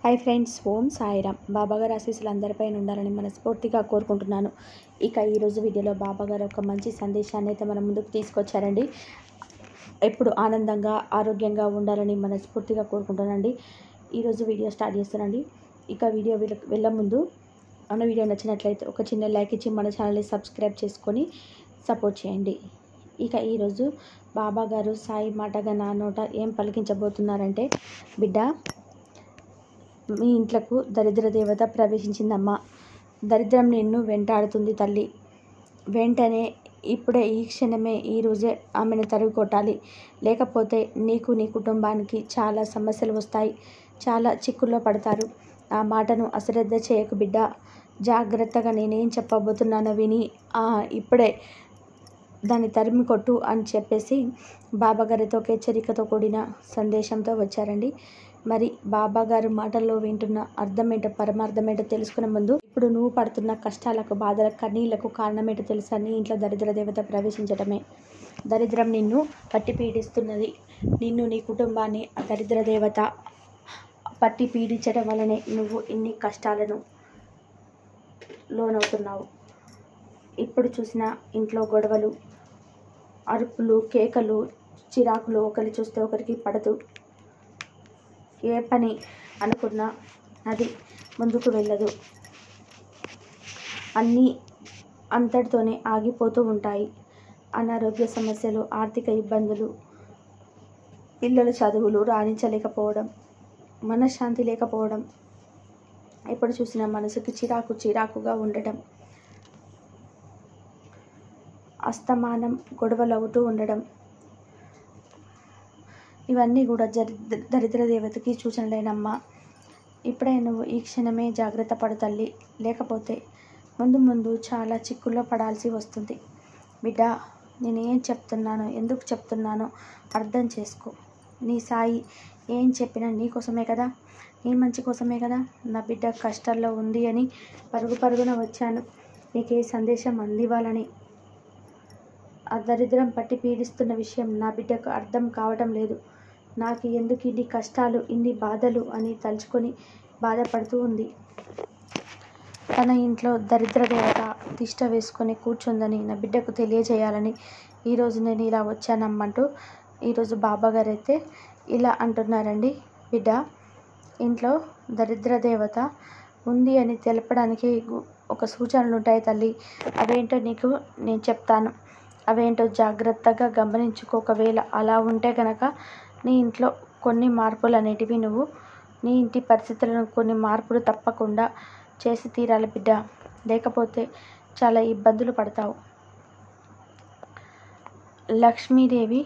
Hi friends, ఓం సాయిరామ్. బాబాగారు ఆశీస్సులు అందరిపైన ఉండాలని మనస్ఫూర్తిగా కోరుకుంటున్నాను. ఇక ఈరోజు వీడియోలో బాబాగారు ఒక మంచి సందేశాన్ని అయితే మన ముందుకు తీసుకొచ్చారండి. ఎప్పుడు ఆనందంగా ఆరోగ్యంగా ఉండాలని మనస్ఫూర్తిగా కోరుకుంటున్నానండి. ఈరోజు వీడియో స్టార్ట్ చేస్తానండి. ఇక వీడియో వెళ్ళే ముందు మన వీడియో నచ్చినట్లయితే ఒక చిన్న లైక్ ఇచ్చి మన ఛానల్ని సబ్స్క్రైబ్ చేసుకొని సపోర్ట్ చేయండి. ఇక ఈరోజు బాబాగారు సాయి మాటగా నా నోట ఏం పలికించబోతున్నారంటే, బిడ్డ, మీ ఇంట్లకు దరిద్ర దేవత ప్రవేశించిందమ్మా. దరిద్రం నిన్ను వెంటాడుతుంది తల్లి. వెంటనే ఇప్పుడే ఈ క్షణమే ఈ రోజే ఆమెను తరిమి కొట్టాలి. లేకపోతే నీకు నీ కుటుంబానికి చాలా సమస్యలు వస్తాయి. చాలా చిక్కుల్లో పడతారు. ఆ మాటను అశ్రద్ధ చేయకు బిడ్డ. జాగ్రత్తగా నేనేం చెప్పబోతున్నానో విని ఇప్పుడే దాన్ని తరిమి కొట్టు అని చెప్పేసి బాబాగారితో హెచ్చరికతో కూడిన సందేశంతో వచ్చారండి. మరి బాబాగారు మాటల్లో వింటున్న అర్థమేంటో పరమార్థమేంటో తెలుసుకునే ముందు, ఇప్పుడు నువ్వు పడుతున్న కష్టాలకు, బాధలకు, కన్నీళ్లకు కారణమేంటో తెలుసా? నీ ఇంట్లో దరిద్ర దేవత ప్రవేశించటమే. దరిద్రం నిన్ను పట్టి పీడిస్తున్నది. నిన్ను, నీ కుటుంబాన్ని ఆ దరిద్ర దేవత పట్టి పీడించడం వల్లనే నువ్వు ఇన్ని కష్టాలను లోనవుతున్నావు. ఇప్పుడు చూసిన ఇంట్లో గొడవలు, అరుపులు, కేకలు, చిరాకులు, ఒకరి చూస్తే ఒకరికి పడదు. ఏ పని అనుకున్నా అది ముందుకు వెళ్ళదు. అన్నీ అంతటితోనే ఆగిపోతూ ఉంటాయి. అనారోగ్య సమస్యలు, ఆర్థిక ఇబ్బందులు, పిల్లల చదువులు రాణించలేకపోవడం, మనశ్శాంతి లేకపోవడం, ఎప్పుడు చూసినా మనసుకి చిరాకుగా ఉండటం, అస్తమానం గొడవలు అవుతూ ఉండడం, ఇవన్నీ కూడా దరిద్ర దేవతకి సూచనలేనమ్మా. ఇప్పుడే నువ్వు ఈ క్షణమే జాగ్రత్త పడు తల్లి. లేకపోతే ముందు చాలా చిక్కుల్లో పడాల్సి వస్తుంది. బిడ్డ, నేనేం చెప్తున్నానో, ఎందుకు చెప్తున్నానో అర్థం చేసుకో. నీ సాయి ఏం చెప్పినా నీ కోసమే కదా, నీ మంచి కోసమే కదా. నా బిడ్డ కష్టాల్లో ఉంది అని పరుగున వచ్చాను. నీకే సందేశం అందివ్వాలని. ఆ దరిద్రం పట్టి పీడిస్తున్న విషయం నా బిడ్డకు అర్థం కావటం లేదు. నాకు ఎందుకు ఇన్ని కష్టాలు, ఇన్ని బాధలు అని తలుచుకొని బాధపడుతూ ఉంది. తన ఇంట్లో దరిద్ర దేవత తిష్ట వేసుకొని కూర్చుందని నా బిడ్డకు తెలియజేయాలని ఈరోజు నేను ఇలా వచ్చానమ్మంటూ ఈరోజు బాబాగారు అయితే ఇలా అంటున్నారండి. బిడ్డ, ఇంట్లో దరిద్ర దేవత ఉంది అని తెలపడానికి ఒక సూచనలు ఉంటాయి తల్లి. అవేంటో నీకు నేను చెప్తాను. అవేంటో జాగ్రత్తగా గమనించుకో. ఒకవేళ అలా ఉంటే కనుక నీ ఇంట్లో కొన్ని మార్పులు అనేటివి, నువ్వు నీ ఇంటి పరిస్థితులను కొన్ని మార్పులు తప్పకుండా చేసి తీరాలి బిడ్డ. లేకపోతే చాలా ఇబ్బందులు పడతావు. లక్ష్మీదేవి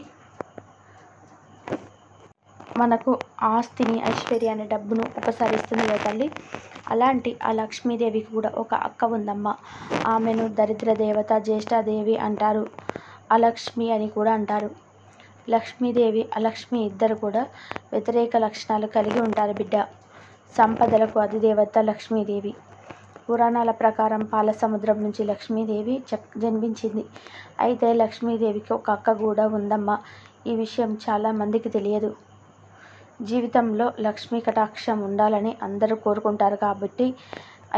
మనకు ఆస్తిని, ఐశ్వర్యాన్ని, డబ్బును ఉపసరిస్తుంది కదా తల్లి. అలాంటి ఆ లక్ష్మీదేవికి కూడా ఒక అక్క ఉందమ్మా. ఆమెను దరిద్ర దేవత, జ్యేష్ఠాదేవి అంటారు. అలక్ష్మి అని కూడా అంటారు. లక్ష్మీదేవి, అలక్ష్మి ఇద్దరు కూడా వ్యతిరేక లక్షణాలు కలిగి ఉంటారు బిడ్డ. సంపదలకు అధిదేవత లక్ష్మీదేవి. పురాణాల ప్రకారం పాల సముద్రం నుంచి లక్ష్మీదేవి జన్మించింది. అయితే లక్ష్మీదేవికి ఒక అక్క కూడా ఉందమ్మా. ఈ విషయం చాలా మందికి తెలియదు. జీవితంలో లక్ష్మీ కటాక్షం ఉండాలని అందరూ కోరుకుంటారు కాబట్టి,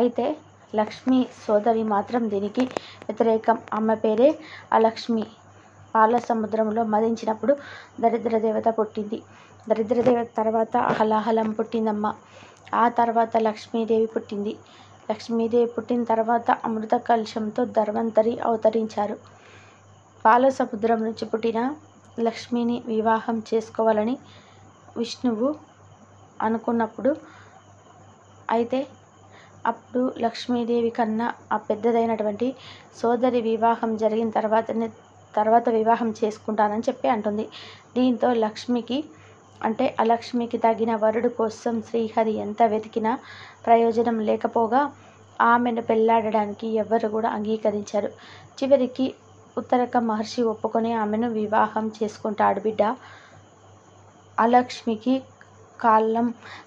అయితే లక్ష్మీ సోదరి మాత్రం దీనికి వ్యతిరేకం. ఆమె పేరే అలక్ష్మి. పాల సముద్రంలో మదించినప్పుడు దరిద్ర దేవత పుట్టింది. దరిద్ర దేవత తర్వాత హలాహలం పుట్టిందమ్మ. ఆ తర్వాత లక్ష్మీదేవి పుట్టింది. లక్ష్మీదేవి పుట్టిన తర్వాత అమృత కలశంతో ధన్వంతరి అవతరించారు. పాల సముద్రం నుంచి పుట్టిన లక్ష్మిని వివాహం చేసుకోవాలని విష్ణువు అనుకున్నప్పుడు, అయితే అప్పుడు లక్ష్మీదేవి కన్నా ఆ పెద్దదైనటువంటి సోదరి వివాహం జరిగిన తర్వాత వివాహం చేసుకుంటానని చెప్పి అంటుంది. దీంతో లక్ష్మికి, అంటే అలక్ష్మికి తగిన వరుడు కోసం శ్రీహరి ఎంత వెతికినా ప్రయోజనం లేకపోగా ఆమెను పెళ్లాడడానికి ఎవ్వరు కూడా అంగీకరించారు. చివరికి ఉత్తరక మహర్షి ఒప్పుకొని ఆమెను వివాహం చేసుకుంటాడు బిడ్డ. అలక్ష్మికి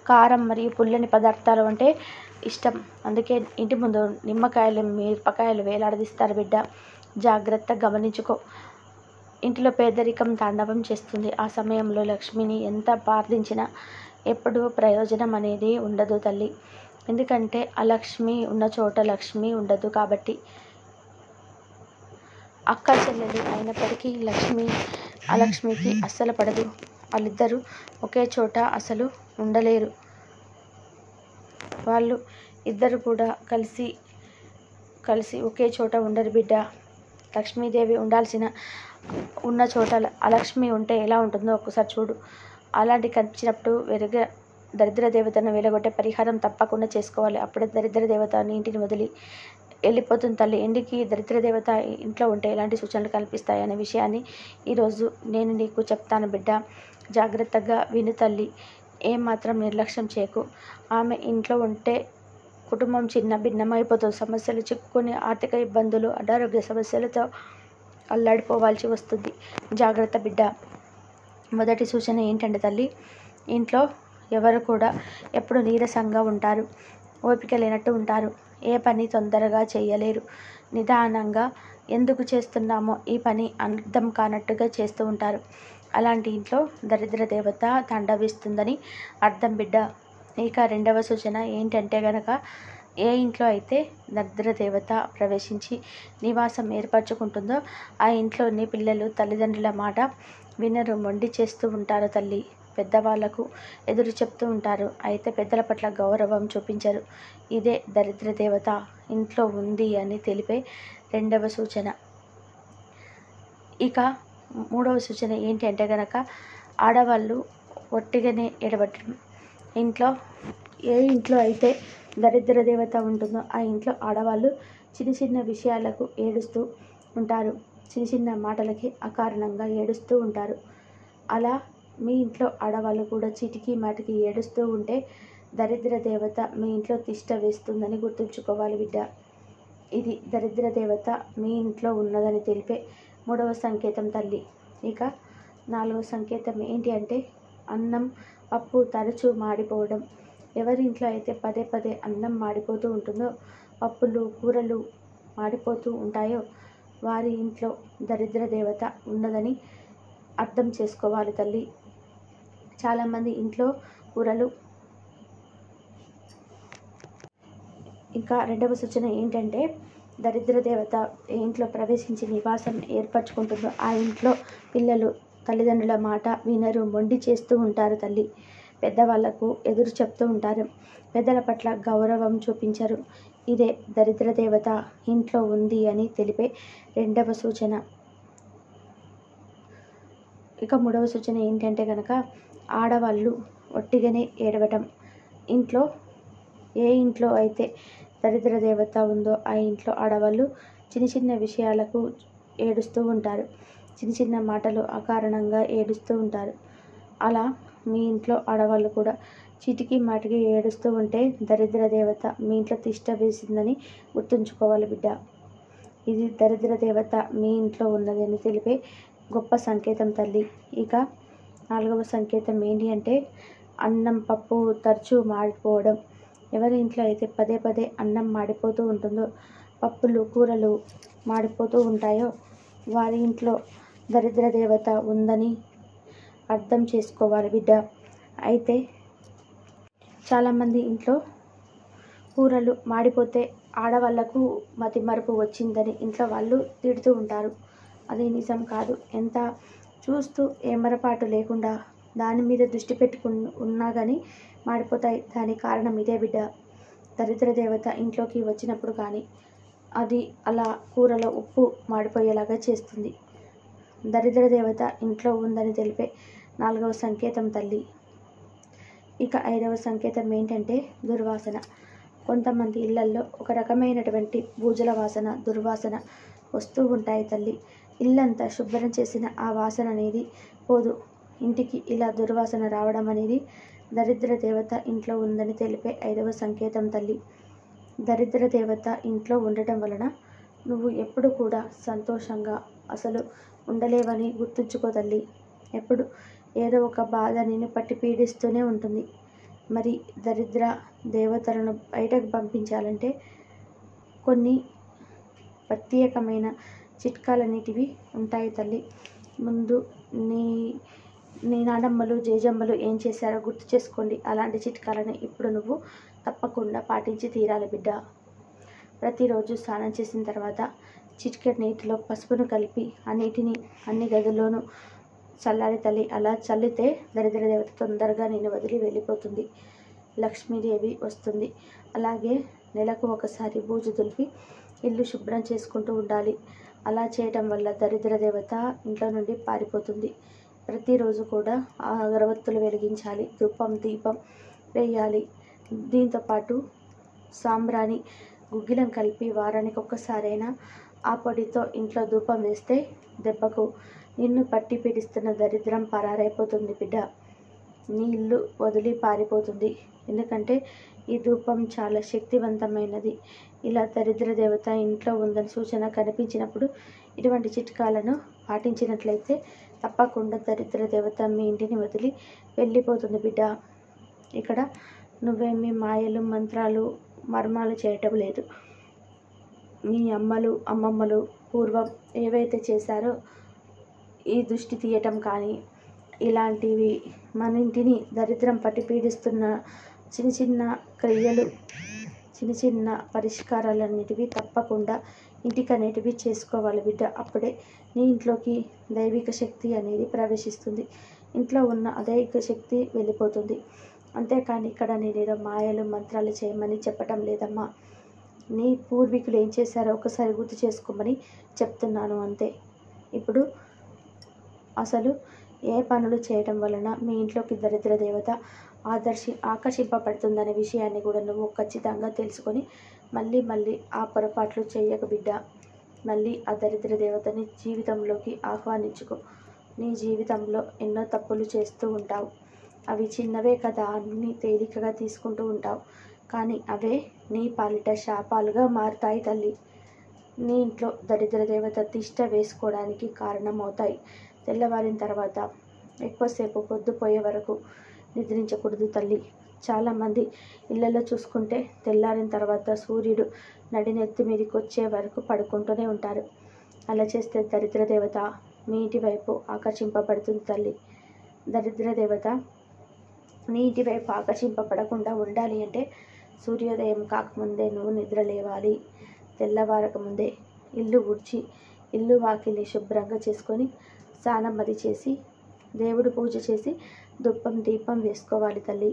కారం మరియు పుల్లని పదార్థాలు అంటే ఇష్టం. అందుకే ఇంటి ముందు నిమ్మకాయలు, మిరపకాయలు వేలాడదీస్తారు బిడ్డ. జాగ్రత్త గమనించుకో. ఇంటిలో పేదరికం తాండవం చేస్తుంది. ఆ సమయంలో లక్ష్మిని ఎంత ప్రార్థించినా ఎప్పుడూ ప్రయోజనం అనేది ఉండదు తల్లి. ఎందుకంటే అలక్ష్మి ఉన్న చోట లక్ష్మి ఉండదు కాబట్టి. అక్క చెల్లెలు అయినప్పటికీ అలక్ష్మికి అస్సలు పడదు. వాళ్ళిద్దరూ ఒకే చోట అసలు ఉండలేరు. వాళ్ళు ఇద్దరు కూడా కలిసి ఒకే చోట ఉండరు బిడ్డ. లక్ష్మీదేవి ఉన్న చోట అలక్ష్మి ఉంటే ఎలా ఉంటుందో ఒక్కసారి చూడు. అలాంటి కనిపించినప్పుడు దరిద్ర దేవతను వెలగొట్టే పరిహారం తప్పకుండా చేసుకోవాలి. అప్పుడే దరిద్ర దేవత నీ ఇంటిని వదిలి వెళ్ళిపోతుంది తల్లి. ఎందుకు ఈ దరిద్ర దేవత ఇంట్లో ఉంటే ఎలాంటి సూచనలు కనిపిస్తాయి అనే విషయాన్ని ఈరోజు నేను నీకు చెప్తాను బిడ్డ. జాగ్రత్తగా విను తల్లి. ఏమాత్రం నిర్లక్ష్యం చేయకు. ఆమె ఇంట్లో ఉంటే కుటుంబం చిన్న భిన్నమైపోతుంది. సమస్యలు చిక్కుకొని ఆర్థిక ఇబ్బందులు, అనారోగ్య సమస్యలతో అల్లాడిపోవాల్సి వస్తుంది. జాగ్రత్త బిడ్డ. మొదటి సూచన ఏంటంటే తల్లి, ఇంట్లో ఎవరు కూడా ఎప్పుడు నీరసంగా ఉంటారు, ఓపిక లేనట్టు ఉంటారు. ఏ పని తొందరగా చేయలేరు. నిదానంగా ఎందుకు చేస్తున్నామో ఈ పని అర్థం కానట్టుగా చేస్తూ ఉంటారు. అలాంటి ఇంట్లో దరిద్ర దేవత తాండవిస్తుందని అర్థం బిడ్డ. ఇక రెండవ సూచన ఏంటంటే గనక, ఏ ఇంట్లో అయితే దరిద్ర దేవత ప్రవేశించి నివాసం ఏర్పరచుకుంటుందో ఆ ఇంట్లోని పిల్లలు తల్లిదండ్రుల మాట వినరు, మొండి చేస్తూ ఉంటారు తల్లి. పెద్దవాళ్లకు ఎదురు చెప్తూ ఉంటారు. అయితే పెద్దల పట్ల గౌరవం చూపించరు. ఇదే దరిద్ర దేవత ఇంట్లో ఉంది అని తెలిపే రెండవ సూచన. ఇక మూడవ సూచన ఏంటి అంటే గనక, ఆడవాళ్ళు ఒట్టిగానే ఏడవటం. ఏ ఇంట్లో అయితే దరిద్ర దేవత ఉంటుందో ఆ ఇంట్లో ఆడవాళ్ళు చిన్న చిన్న విషయాలకు ఏడుస్తూ ఉంటారు. చిన్న చిన్న మాటలకి అకారణంగా ఏడుస్తూ ఉంటారు. అలా మీ ఇంట్లో ఆడవాళ్ళు కూడా చీటికి మాటికి ఏడుస్తూ ఉంటే దరిద్ర దేవత మీ ఇంట్లో తిష్ట వేస్తుందని గుర్తుంచుకోవాలి బిడ్డ. ఇది దరిద్ర దేవత మీ ఇంట్లో ఉన్నదని తెలిపే మూడవ సంకేతం తల్లి. ఇక నాలుగవ సంకేతం ఏంటి అంటే, అన్నం పప్పు తరచూ మాడిపోవడం. ఎవరి ఇంట్లో అయితే పదే పదే అన్నం మాడిపోతూ ఉంటుందో, పప్పులు కూరలు మాడిపోతూ ఉంటాయో వారి ఇంట్లో దరిద్ర దేవత ఉన్నదని అర్థం చేసుకోవాలి తల్లి. చాలామంది ఇంట్లో కూరలు. ఇంకా రెండవ సూచన ఏంటంటే, దరిద్ర దేవత ఏ ఇంట్లో ప్రవేశించి నివాసం ఏర్పరచుకుంటుందో ఆ ఇంట్లో పిల్లలు తల్లిదండ్రుల మాట వినరు, మొండి చేస్తూ ఉంటారు తల్లి. పెద్దవాళ్లకు ఎదురు చెప్తూ ఉంటారు. పెద్దల పట్ల గౌరవం చూపించరు. ఇదే దరిద్ర దేవత ఇంట్లో ఉంది అని తెలిపే రెండవ సూచన. ఇక మూడవ సూచన ఏంటంటే కనుక, ఆడవాళ్ళు ఒట్టిగానే ఏడవటం. ఏ ఇంట్లో అయితే దరిద్ర దేవత ఉందో ఆ ఇంట్లో ఆడవాళ్ళు చిన్న చిన్న విషయాలకు ఏడుస్తూ ఉంటారు. చిన్న చిన్న మాటలు అకారణంగా ఏడుస్తూ ఉంటారు. అలా మీ ఇంట్లో ఆడవాళ్ళు కూడా చీటికి మాటికి ఏడుస్తూ ఉంటే దరిద్ర దేవత మీ ఇంట్లో తిష్ట వేసిందని గుర్తుంచుకోవాలి బిడ్డ. ఇది దరిద్ర దేవత మీ ఇంట్లో ఉన్నది అని తెలిపే గొప్ప సంకేతం తల్లి. ఇక నాలుగవ సంకేతం ఏంటి అంటే, అన్నం పప్పు తరచూ మాడిపోవడం. ఎవరి ఇంట్లో అయితే పదే పదే అన్నం మాడిపోతూ ఉంటుందో, పప్పులు కూరలు మాడిపోతూ ఉంటాయో వారి ఇంట్లో దరిద్ర దేవత ఉందని అర్థం చేసుకోవాలి బిడ్డ. అయితే చాలామంది ఇంట్లో కూరలు మాడిపోతే ఆడవాళ్లకు మతిమరుపు వచ్చిందని ఇంట్లో వాళ్ళు తిడుతూ ఉంటారు. అది నిజం కాదు. ఎంత చూస్తూ ఏమరపాటు లేకుండా దాని మీద దృష్టి ఉన్నా కానీ మాడిపోతాయి. దానికి కారణం ఇదే బిడ్డ. దరిద్ర దేవత ఇంట్లోకి వచ్చినప్పుడు కానీ అది అలా కూరలో ఉప్పు మాడిపోయేలాగా చేస్తుంది. దరిద్ర దేవత ఇంట్లో ఉందని తెలిపే నాలుగవ సంకేతం తల్లి. ఇక ఐదవ సంకేతం ఏంటంటే, దుర్వాసన. కొంతమంది ఇళ్లల్లో ఒక రకమైనటువంటి బూజుల వాసన, దుర్వాసన వస్తూ ఉంటాయి తల్లి. ఇల్లంతా శుభ్రం చేసిన ఆ వాసన అనేది పోదు. ఇంటికి ఇలా దుర్వాసన రావడం అనేది దరిద్ర దేవత ఇంట్లో ఉందని తెలిపే ఐదవ సంకేతం తల్లి. దరిద్ర దేవత ఇంట్లో ఉండటం వలన నువ్వు ఎప్పుడు కూడా సంతోషంగా అసలు ఉండలేవని గుర్తుంచుకో తల్లి. ఎప్పుడు ఏదో ఒక బాధ నిన్ను పట్టి పీడిస్తూనే ఉంటుంది. మరి దరిద్ర దేవతలను బయటకు పంపించాలంటే కొన్ని ప్రత్యేకమైన చిట్కాలన్నిటివి ఉంటాయి తల్లి. ముందు నీ నీ నానమ్మలు జేజమ్మలు ఏం చేశారో గుర్తు చేసుకోండి. అలాంటి చిట్కాలను ఇప్పుడు నువ్వు తప్పకుండా పాటించి తీరాలి బిడ్డ. ప్రతిరోజు స్నానం చేసిన తర్వాత చిటికెడు నీటిలో పసుపును కలిపి ఆ నీటిని అన్ని గదుల్లోనూ చల్లాలి తల్లి. అలా చల్లితే దరిద్ర దేవత తొందరగా నిన్ను వదిలి వెళ్ళిపోతుంది, లక్ష్మీదేవి వస్తుంది. అలాగే నెలకు ఒకసారి బూజు దులిపి ఇల్లు శుభ్రం చేసుకుంటూ ఉండాలి. అలా చేయటం వల్ల దరిద్ర దేవత ఇంట్లో నుండి పారిపోతుంది. ప్రతిరోజు కూడా ఆ అగరవత్తులు వెలిగించాలి, ధూపం దీపం వేయాలి. దీంతోపాటు సాంబ్రాణి గుగ్గిలం కలిపి వారానికి ఒక్కసారైనా ఆ పొడితో ఇంట్లో ధూపం వేస్తే దెబ్బకు నిన్ను పట్టి పీడిస్తున్న దరిద్రం పరారైపోతుంది బిడ్డ. నీ ఇల్లు వదిలి పారిపోతుంది. ఎందుకంటే ఈ ధూపం చాలా శక్తివంతమైనది. ఇలా దరిద్ర దేవత ఇంట్లో ఉందని సూచన కనిపించినప్పుడు ఇటువంటి చిట్కాలను పాటించినట్లయితే తప్పకుండా దరిద్ర దేవత మీ ఇంటిని వదిలి వెళ్ళిపోతుంది బిడ్డ. ఇక్కడ నువ్వేమి మాయలు మంత్రాలు మర్మాలు చేయటం లేదు. మీ అమ్మలు అమ్మమ్మలు పూర్వం ఏవైతే చేశారో ఈ దృష్టి తీయటం కానీ ఇలాంటివి మన ఇంటిని దరిద్రం పట్టి పీడిస్తున్న చిన్న చిన్న క్రియలు, చిన్న చిన్న పరిష్కారాలన్నిటివి తప్పకుండా ఇంటికి అనేటివి చేసుకోవాలి బిడ్డ. అప్పుడే నీ ఇంట్లోకి దైవిక శక్తి అనేది ప్రవేశిస్తుంది. ఇంట్లో ఉన్న అదైవిక శక్తి వెళ్ళిపోతుంది. అంతేకాని ఇక్కడ నేనేదో మాయలు మంత్రాలు చేయమని చెప్పటం లేదమ్మా. నీ పూర్వీకులు ఏం చేశారో ఒకసారి గుర్తు చేసుకోమని చెప్తున్నాను అంతే. ఇప్పుడు అసలు ఏ పనులు చేయడం వలన మీ ఇంట్లోకి దరిద్ర దేవత ఆకర్షింపబడుతుందనే విషయాన్ని కూడా నువ్వు ఖచ్చితంగా తెలుసుకొని మళ్ళీ ఆ పొరపాట్లు చేయక బిడ్డ. మళ్ళీ ఆ దరిద్ర దేవతని జీవితంలోకి ఆహ్వానించుకో. నీ జీవితంలో ఎన్నో తప్పులు చేస్తూ ఉంటావు. అవి చిన్నవే కదా అన్నీ తేలికగా తీసుకుంటూ ఉంటావు. కానీ అవే నీ పాలిట శాపాలుగా మారుతాయి తల్లి. నీ ఇంట్లో దరిద్ర దేవత తిష్ట వేసుకోవడానికి కారణమవుతాయి. తెల్లవారిన తర్వాత ఎక్కువసేపు పొద్దుపోయే వరకు నిద్రించకూడదు తల్లి. చాలామంది ఇళ్లలో చూసుకుంటే తెల్లారిన తర్వాత సూర్యుడు నడినెత్తి మీదకి వచ్చే వరకు పడుకుంటూనే ఉంటారు. అలా చేస్తే దరిద్ర దేవత మీ ఇంటి వైపు ఆకర్షింపబడుతుంది తల్లి. దరిద్ర దేవత నీ ఇంటి వైపు ఆకర్షింపబడకుండా ఉండాలి అంటే సూర్యోదయం కాకముందే నువ్వు నిద్ర లేవాలి. తెల్లవారక ముందే ఇల్లు ఊడ్చి ఇల్లు వాకిలి శుభ్రంగా చేసుకొని స్నానం అది చేసి దేవుడు పూజ చేసి ధూపం దీపం వేసుకోవాలి తల్లి.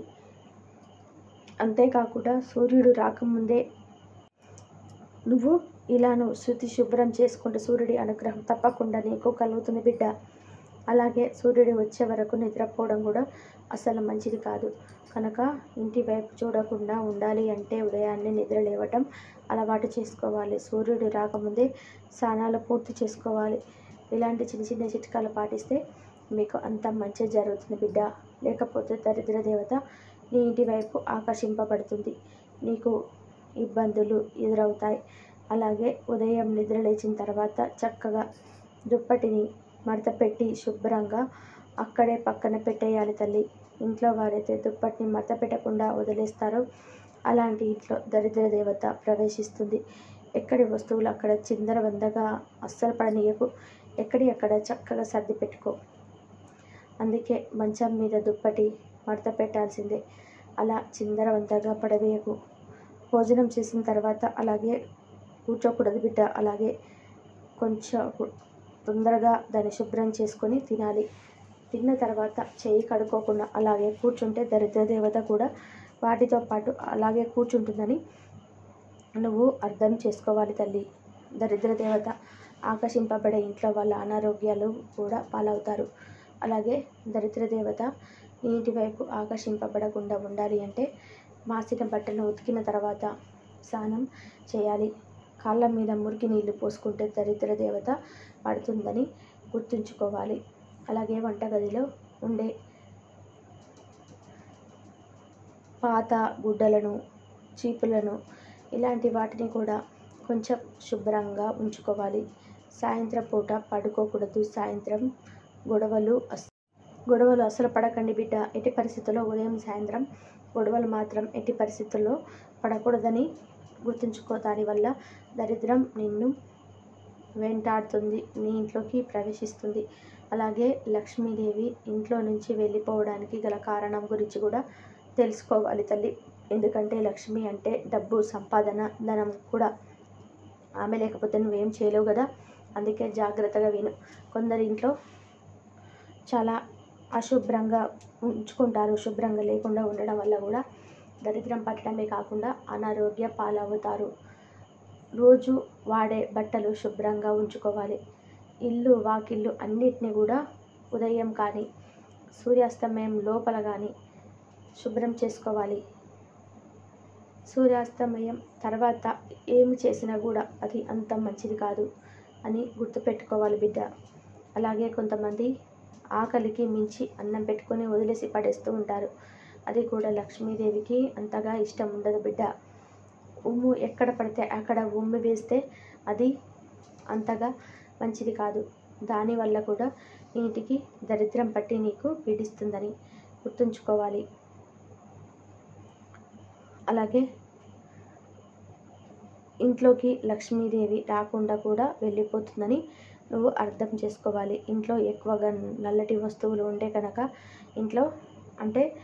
అంతేకాకుండా సూర్యుడు రాకముందే నువ్వు శుద్ధి శుభ్రం చేసుకుంటే సూర్యుడి అనుగ్రహం తప్పకుండా నీకు కలుగుతుంది బిడ్డ. అలాగే సూర్యుడు వచ్చే వరకు నిద్రపోవడం కూడా అసలు మంచిది కాదు. కనుక ఇంటి వైపు చూడకుండా ఉండాలి అంటే ఉదయాన్నే నిద్ర లేవటం అలవాటు చేసుకోవాలి. సూర్యుడు రాకముందే స్నానాలు పూర్తి చేసుకోవాలి. ఇలాంటి చిన్న చిన్న చిట్కాలు పాటిస్తే మీకు అంత మంచి జరుగుతుంది బిడ్డ. లేకపోతే దరిద్ర దేవత నీ ఇంటి వైపు ఆకర్షింపబడుతుంది. నీకు ఇబ్బందులు ఎదురవుతాయి. అలాగే ఉదయం నిద్ర లేచిన తర్వాత చక్కగా దుప్పటిని మడత పెట్టి శుభ్రంగా అక్కడే పక్కన పెట్టేయాలి తల్లి. ఇంట్లో వారైతే దుప్పటిని మడత పెట్టకుండా వదిలేస్తారో అలాంటి ఇంట్లో దరిద్ర దేవత ప్రవేశిస్తుంది. ఎక్కడి వస్తువులు అక్కడ చిందరవందగా అస్సలు పడనీయకు. ఎక్కడ చక్కగా సర్ది పెట్టుకో. అందుకే మంచం మీద దుప్పటి మడత పెట్టాల్సిందే. అలా చిందరవందగా పడవేయకు. భోజనం చేసిన తర్వాత అలాగే కూర్చోకూడదు బిడ్డ. అలాగే కొంచెం తొందరగా దాన్ని శుభ్రం చేసుకొని తినాలి. తిన్న తర్వాత చేయి కడుక్కోకుండా అలాగే కూర్చుంటే దరిద్ర దేవత కూడా వాటితో పాటు అలాగే కూర్చుంటుందని నువ్వు అర్థం చేసుకోవాలి తల్లి. దరిద్ర దేవత ఆకర్షింపబడే ఇంట్లో వాళ్ళ అనారోగ్యాలు కూడా పాలవుతారు. అలాగే దరిద్ర దేవత నీటి వైపు ఆకర్షింపబడకుండా ఉండాలి అంటే మాసిన బట్టలను ఉతికిన తర్వాత స్నానం చేయాలి. కాళ్ళ మీద మురికి నీళ్లు పోసుకుంటే దరిద్ర దేవత పడుతుందని గుర్తుంచుకోవాలి. అలాగే వంటగదిలో ఉండే పాత గుడ్డలను చీపులను ఇలాంటి వాటిని కూడా కొంచెం శుభ్రంగా ఉంచుకోవాలి. సాయంత్రం పూట పడుకోకూడదు. సాయంత్రం గొడవలు అసలు పడకండి బిడ్డ. ఎట్టి పరిస్థితుల్లో ఉదయం సాయంత్రం గొడవలు మాత్రం ఎట్టి పరిస్థితుల్లో పడకూడదని గుర్తుంచుకో. దానివల్ల దరిద్రం నిన్ను వెంటాడుతుంది, నీ ఇంట్లోకి ప్రవేశిస్తుంది. అలాగే లక్ష్మీదేవి ఇంట్లో నుంచి వెళ్ళిపోవడానికి గల కారణం గురించి కూడా తెలుసుకోవాలి తల్లి. ఎందుకంటే లక్ష్మి అంటే డబ్బు, సంపాదన, ధనం కూడా. ఆమె లేకపోతే నువ్వేం చేయలేవు కదా. అందుకే జాగ్రత్తగా విను. కొందరి ఇంట్లో చాలా అశుభ్రంగా ఉంచుకుంటారు. శుభ్రంగా లేకుండా ఉండడం వల్ల కూడా దరిద్రం పట్టడమే కాకుండా అనారోగ్య పాలవుతారు. రోజు వాడే బట్టలు శుభ్రంగా ఉంచుకోవాలి. ఇల్లు, వాకిళ్ళు అన్నిటిని కూడా ఉదయం కానీ సూర్యాస్తమయం లోపల కానీ శుభ్రం చేసుకోవాలి. సూర్యాస్తమయం తర్వాత ఏమి చేసినా కూడా అది అంత మంచిది కాదు అని గుర్తుపెట్టుకోవాలి బిడ్డ. అలాగే కొంతమంది ఆకలికి మించి అన్నం పెట్టుకొని వదిలేసి పడేస్తూ ఉంటారు. అది కూడా లక్ష్మీదేవికి అంతగా ఇష్టం ఉండదు బిడ్డ. ఉమ్ము ఎక్కడ పడితే అక్కడ ఉమ్మి వేస్తే అది అంతగా మంచిది కాదు. దానివల్ల కూడా ఇంటికి దరిద్రం పట్టి నీకు పీడిస్తుందని గుర్తుంచుకోవాలి. అలాగే ఇంట్లోకి లక్ష్మీదేవి రాకుండా కూడా వెళ్ళిపోతుందని నువ్వు అర్థం చేసుకోవాలి. ఇంట్లో ఎక్కువగా నల్లటి వస్తువులు ఉంటే కనుక ఇంట్లో అంటే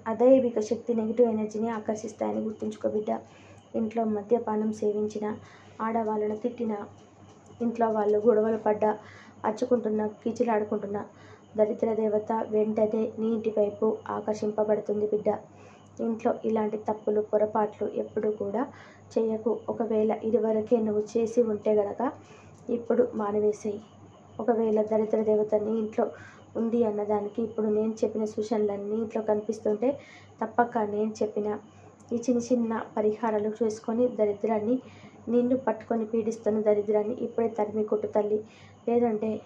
అదైవిక శక్తి నెగిటివ్ ఎనర్జీని ఆకర్షిస్తాయని గుర్తుంచుకో బిడ్డ. ఇంట్లో మద్యపానం సేవించిన, ఆడవాళ్ళను తిట్టిన, ఇంట్లో వాళ్ళు గొడవలు పడ్డా, అరుచుకుంటున్నా, కీచులాడుకుంటున్నా దరిద్ర దేవత వెంటనే నీ ఇంటి వైపు ఆకర్షింపబడుతుంది బిడ్డ. ఇంట్లో ఇలాంటి తప్పులు, పొరపాట్లు ఎప్పుడు కూడా చేయకు. ఒకవేళ ఇదివరకే నువ్వు చేసి ఉంటే గనక ఇప్పుడు మానివేసేయి. ఒకవేళ దరిద్ర దేవత నీ ఇంట్లో ఉంది అన్నదానికి ఇప్పుడు నేను చెప్పిన సూచనలన్నీ ఇంట్లో కనిపిస్తుంటే తప్పక నేను చెప్పిన ఈ చిన్న చిన్న పరిహారాలు చేసుకొని దరిద్రాన్ని, నిన్ను పట్టుకొని పీడిస్తున్న దరిద్రాన్ని ఇప్పుడే తరిమి కొట్టు తల్లి. లేదంటే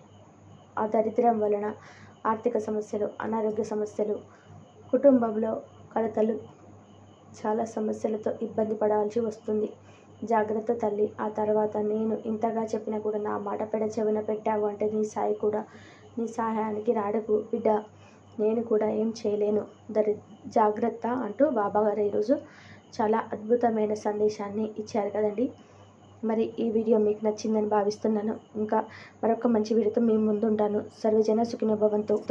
ఆ దరిద్రం వలన ఆర్థిక సమస్యలు, అనారోగ్య సమస్యలు, కుటుంబంలో కలతలు, చాలా సమస్యలతో ఇబ్బంది పడాల్సి వస్తుంది. జాగ్రత్త తల్లి. ఆ తర్వాత నేను ఇంతగా చెప్పినా కూడా నా మాట చెవిన పెట్టావు అంటే నీ సహాయానికి రాడకు బిడ్డ. నేను కూడా ఏం చేయలేను. జాగ్రత్త అంటూ బాబాగారు ఈరోజు చాలా అద్భుతమైన సందేశాన్ని ఇచ్చారు కదండి. మరి ఈ వీడియో మీకు నచ్చిందని భావిస్తున్నాను. ఇంకా మరొక మంచి వీడియోతో మీ ముందు ఉంటాను. సర్వజన సుఖినో భవంతు.